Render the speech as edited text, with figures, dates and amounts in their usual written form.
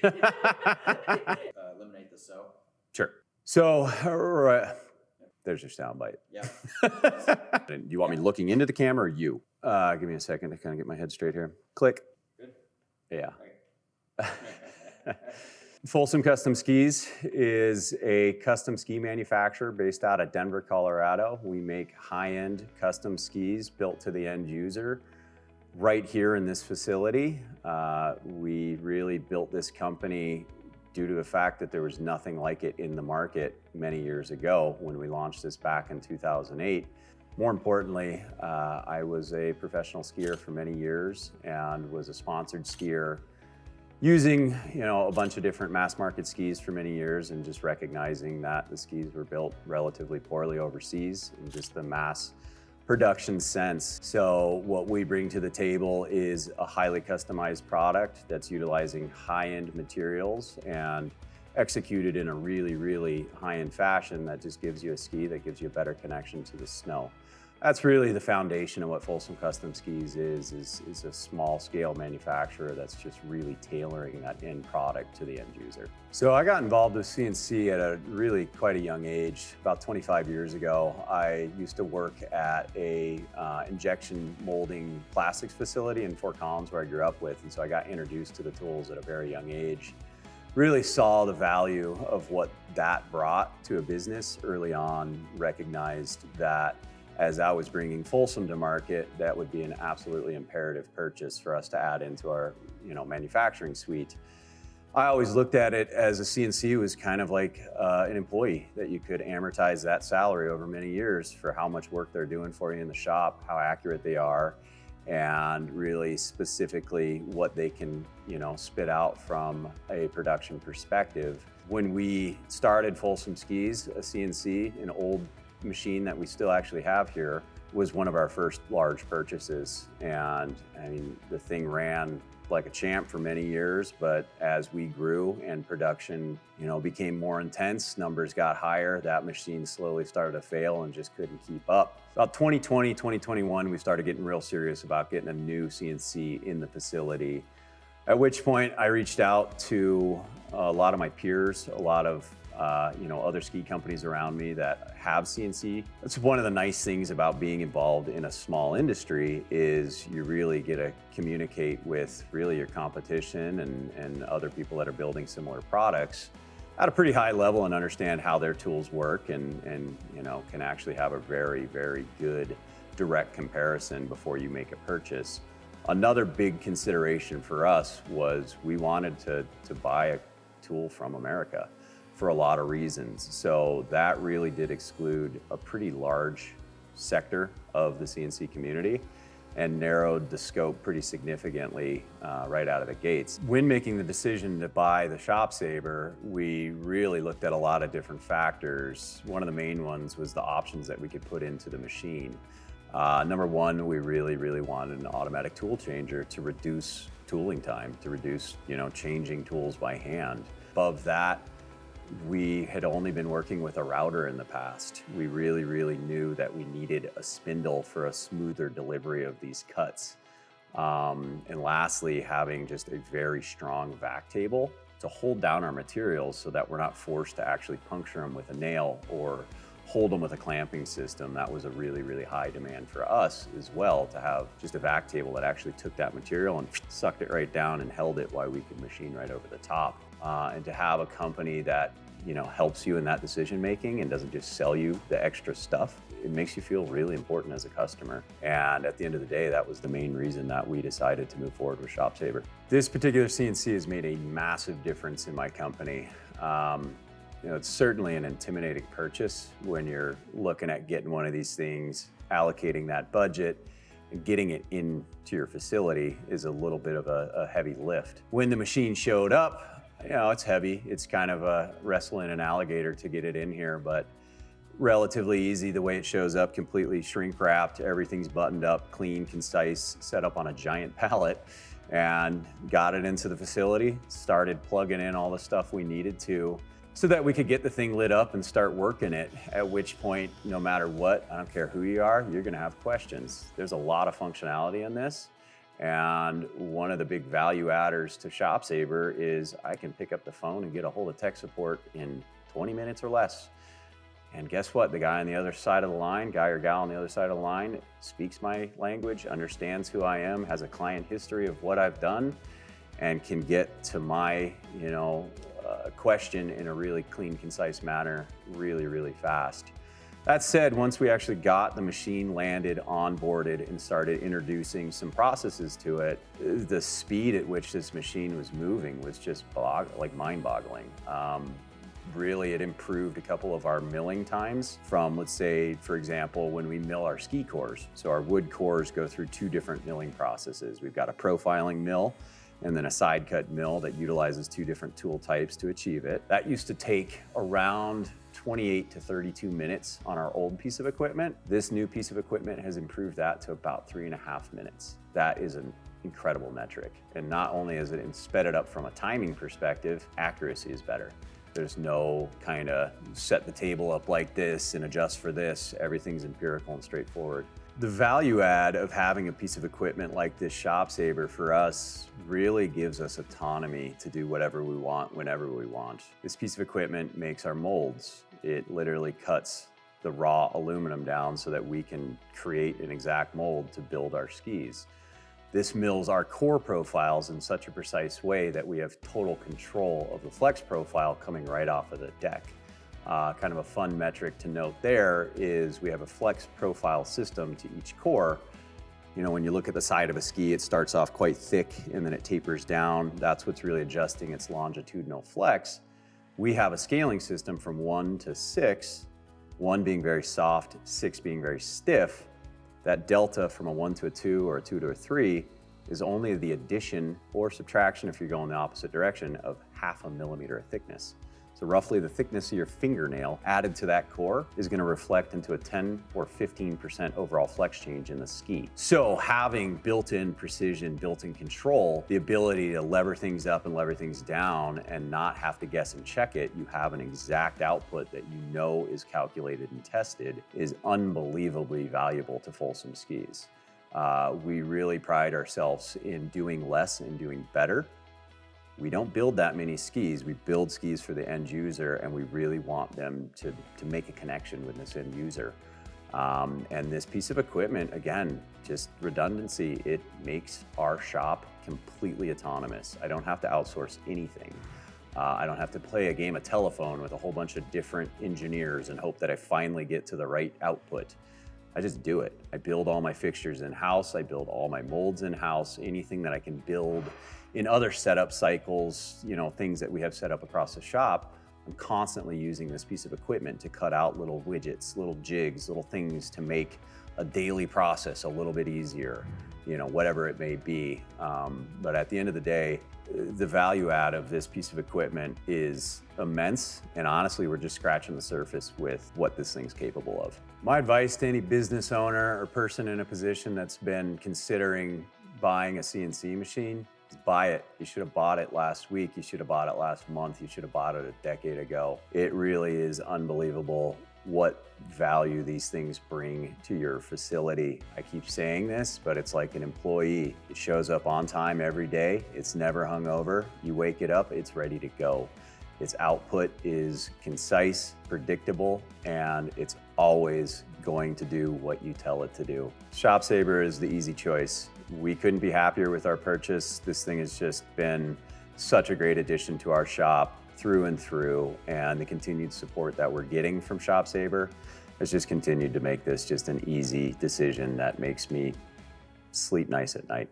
Eliminate the so. Sure. So, there's your soundbite. Yeah. You want me looking into the camera or you? Give me a second to kind of get my head straight here. Click. Good. Yeah. Okay. Folsom Skis is a custom ski manufacturer based out of Denver, Colorado. We make high-end custom skis built to the end user right here in this facility. We really built this company due to the fact that there was nothing like it in the market many years ago when we launched this back in 2008. More importantly, I was a professional skier for many years and was a sponsored skier using, a bunch of different mass market skis for many years, and just recognizing that the skis were built relatively poorly overseas in just the mass production sense. So what we bring to the table is a highly customized product that's utilizing high-end materials and executed in a really, really high-end fashion that just gives you a ski that gives you a better connection to the snow. That's really the foundation of what Folsom Custom Skis is a small-scale manufacturer that's just really tailoring that end product to the end user. So I got involved with CNC at a really quite a young age. About 25 years ago, I used to work at a injection molding plastics facility in Fort Collins where I grew up with, and so I got introduced to the tools at a very young age. Really saw the value of what that brought to a business early on, recognized that as I was bringing Folsom to market, that would be an absolutely imperative purchase for us to add into our, manufacturing suite. I always looked at it as a CNC was kind of like an employee that you could amortize that salary over many years for how much work they're doing for you in the shop, how accurate they are, and really specifically what they can, spit out from a production perspective. When we started Folsom Skis, a CNC, an old machine that we still actually have here, was one of our first large purchases. And I mean, the thing ran like a champ for many years, but as we grew and production, became more intense, numbers got higher, that machine slowly started to fail and just couldn't keep up. About 2020, 2021, we started getting real serious about getting a new CNC in the facility. At which point I reached out to a lot of my peers, a lot of other ski companies around me that have CNC. That's one of the nice things about being involved in a small industry is you really get to communicate with really your competition and other people that are building similar products at a pretty high level and understand how their tools work and can actually have a very, very good direct comparison before you make a purchase. Another big consideration for us was we wanted to buy a tool from America for a lot of reasons. So that really did exclude a pretty large sector of the CNC community and narrowed the scope pretty significantly right out of the gates. When making the decision to buy the ShopSabre, we really looked at a lot of different factors. One of the main ones was the options that we could put into the machine. Number one, we really wanted an automatic tool changer to reduce tooling time, to reduce, changing tools by hand. Above that, we had only been working with a router in the past. We really knew that we needed a spindle for a smoother delivery of these cuts. And lastly, having just a very strong vac table to hold down our materials so that we're not forced to actually puncture them with a nail or hold them with a clamping system. That was a really high demand for us as well, to have just a vac table that actually took that material and sucked it right down and held it while we could machine right over the top. And to have a company that helps you in that decision making and doesn't just sell you the extra stuff, it makes you feel really important as a customer. And at the end of the day, that was the main reason that we decided to move forward with ShopSabre. This particular CNC has made a massive difference in my company. It's certainly an intimidating purchase when you're looking at getting one of these things, allocating that budget, and getting it into your facility is a little bit of a heavy lift. When the machine showed up, it's heavy. It's kind of a wrestling an alligator to get it in here, but relatively easy the way it shows up, completely shrink wrapped. Everything's buttoned up, clean, concise, set up on a giant pallet, and got it into the facility, started plugging in all the stuff we needed to so that we could get the thing lit up and start working it, at which point, no matter what, I don't care who you are, you're gonna have questions. There's a lot of functionality in this, And one of the big value adders to ShopSabre is I can pick up the phone and get a hold of tech support in 20 minutes or less. And guess what? The guy on the other side of the line, guy or gal on the other side of the line, speaks my language, understands who I am, has a client history of what I've done, and can get to my, question in a really clean, concise manner, really, really fast. That said, once we actually got the machine landed, onboarded, and started introducing some processes to it, the speed at which this machine was moving was just mind-boggling. Really, it improved a couple of our milling times from, let's say, for example, when we mill our ski cores. So our wood cores go through two different milling processes. We've got a profiling mill and then a side cut mill that utilizes two different tool types to achieve it. That used to take around 28 to 32 minutes on our old piece of equipment. This new piece of equipment has improved that to about 3.5 minutes. That is an incredible metric. And not only is it sped it up from a timing perspective, accuracy is better. There's no kind of set the table up like this and adjust for this. Everything's empirical and straightforward. The value add of having a piece of equipment like this ShopSabre for us really gives us autonomy to do whatever we want, whenever we want. This piece of equipment makes our molds. It literally cuts the raw aluminum down so that we can create an exact mold to build our skis. This mills our core profiles in such a precise way that we have total control of the flex profile coming right off of the deck. Kind of a fun metric to note there is we have a flex profile system to each core. When you look at the side of a ski, it starts off quite thick and then it tapers down. That's what's really adjusting its longitudinal flex. We have a scaling system from 1 to 6, 1 being very soft, 6 being very stiff. That delta from a 1 to a 2 or a 2 to a 3 is only the addition or subtraction, if you're going the opposite direction, of 0.5 millimeter of thickness. So roughly the thickness of your fingernail added to that core is going to reflect into a 10 or 15% overall flex change in the ski. So having built-in precision, built-in control, the ability to lever things up and lever things down and not have to guess and check it, you have an exact output that you know is calculated and tested, is unbelievably valuable to Folsom Skis. We really pride ourselves in doing less and doing better. We don't build that many skis. We build skis for the end user, and we really want them to make a connection with this end user. And this piece of equipment, again, just redundancy, it makes our shop completely autonomous. I don't have to outsource anything. I don't have to play a game of telephone with a whole bunch of different engineers and hope that I finally get to the right output. I just do it. I build all my fixtures in-house. I build all my molds in-house. Anything that I can build in other setup cycles, things that we have set up across the shop, I'm constantly using this piece of equipment to cut out little widgets, little jigs, little things to make a daily process a little bit easier, whatever it may be. But at the end of the day, the value add of this piece of equipment is immense. And honestly, we're just scratching the surface with what this thing's capable of. My advice to any business owner or person in a position that's been considering buying a CNC machine, buy it. You should have bought it last week. You should have bought it last month. You should have bought it a decade ago. It really is unbelievable what value these things bring to your facility. I keep saying this, but it's like an employee. It shows up on time every day. It's never hungover. You wake it up, it's ready to go. Its output is concise, predictable, and it's always going to do what you tell it to do. ShopSabre is the easy choice. We couldn't be happier with our purchase. This thing has just been such a great addition to our shop through and through, and the continued support that we're getting from ShopSabre has just continued to make this just an easy decision that makes me sleep nice at night.